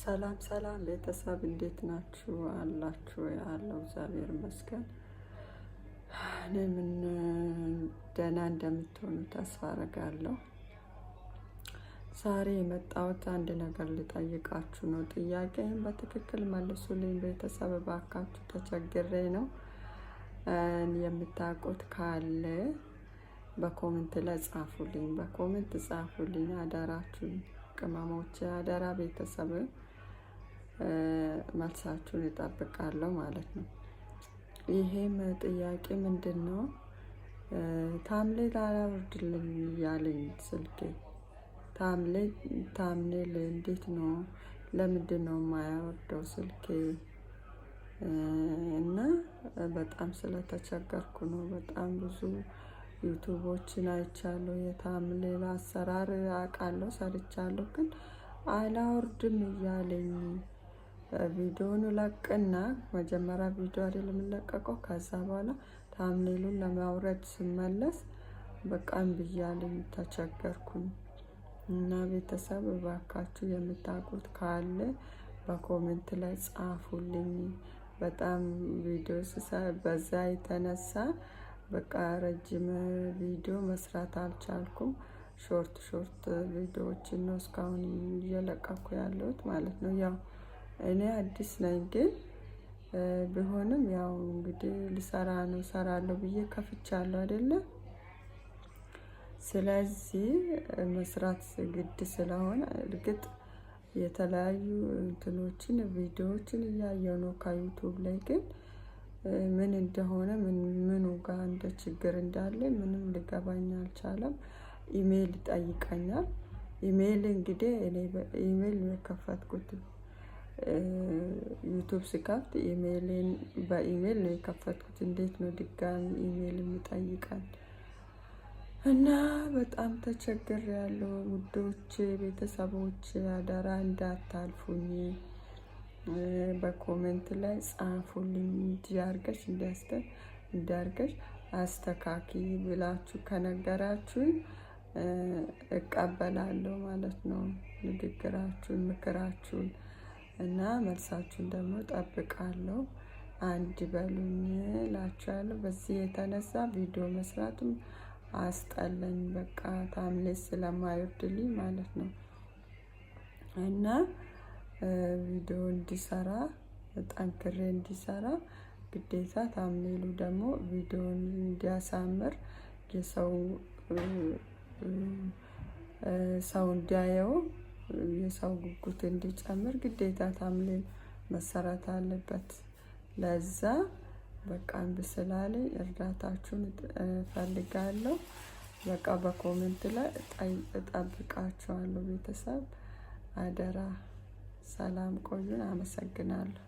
ሰላም ሰላም ቤተሰብ እንዴት ናችሁ? አላችሁ ያለው እግዚአብሔር ይመስገን። እኔ ምን ደህና እንደምትሆኑ ተስፋ አደርጋለሁ። ዛሬ የመጣሁት አንድ ነገር ልጠይቃችሁ ነው። ጥያቄን በትክክል መልሱልኝ ቤተሰብ እባካችሁ፣ ተቸግሬ ነው። የምታውቁት ካለ በኮሜንት ላይ ጻፉልኝ፣ በኮሜንት ጻፉልኝ አደራችሁን። ቅመሞች አደራ ቤተሰብ መልሳችሁን እጠብቃለሁ ማለት ነው። ይሄም ጥያቄ ምንድን ነው? ታምሌል አላወርድልኝ እያለኝ ስልኬ ታምሌል እንዴት ነው? ለምንድን ነው የማያወርደው ስልኬ? እና በጣም ስለተቸገርኩ ነው። በጣም ብዙ ዩቱቦችን አይቻለሁ። የታምሌል አሰራር አውቃለሁ፣ ሰርቻለሁ፣ ግን አላወርድም እያለኝ ቪዲዮውን ለቅና መጀመሪያ ቪዲዮ አይደለም የምለቀቀው። ከዛ በኋላ ታምሌሉን ለማውረድ ስመለስ በቃም ብያለኝ፣ ተቸገርኩኝ። እና ቤተሰብ እባካችሁ የምታውቁት ካለ በኮሜንት ላይ ጻፉልኝ። በጣም ቪዲዮ በዛ የተነሳ በቃ ረጅም ቪዲዮ መስራት አልቻልኩም። ሾርት ቪዲዮዎችን ነው እስካሁን እየለቀኩ ያለሁት ማለት ነው። ያው እኔ አዲስ ነኝ፣ ግን ቢሆንም ያው እንግዲህ ሰራለሁ ብዬ ከፍቻለሁ አይደለ? ስለዚህ መስራት ግድ ስለሆነ እርግጥ የተለያዩ እንትኖችን ቪዲዮዎችን እያየሁ ነው ከዩቱብ ላይ፣ ግን ምን እንደሆነ ምኑ ጋር እንደ ችግር እንዳለ ምንም ሊገባኝ አልቻለም። ኢሜይል ይጠይቀኛል። ኢሜይል እንግዲህ እኔ ኢሜይል ነው የከፈትኩት። ዩቱብ ስከፍት በኢሜይል ነው የከፈትኩት። እንዴት ነው ድጋሚ ኢሜይል የሚጠይቀን? እና በጣም ተቸግሬያለሁ ውዶች፣ ቤተሰቦች አደራ እንዳታልፉኝ። በኮሜንት ላይ ጻፉልኝ። እንዲያርገሽ አስተካኪ ብላችሁ ከነገራችሁኝ እቀበላለሁ ማለት ነው። ንግግራችሁን፣ ምክራችሁን እና መልሳችሁን ደግሞ ጠብቃለሁ። አንድ በሉኝ እላችኋለሁ። በዚህ የተነሳ ቪዲዮ መስራትም አስጠላኝ። በቃ ታምሌል ስለማይወርድልኝ ማለት ነው። እና ቪዲዮ እንዲሰራ ጠንክሬ እንዲሰራ ግዴታ ታምሌሉ ደግሞ ቪዲዮን እንዲያሳምር ሰው እንዲያየው የሰው ጉጉት እንዲጨምር ግዴታ ታምሌል መሰራት አለበት። ለዛ በቃ እምቢ ስላለኝ እርዳታችሁን እፈልጋለሁ። በቃ በኮሜንት ላይ እጠብቃችኋለሁ ቤተሰብ አደራ። ሰላም ቆዩን። አመሰግናለሁ።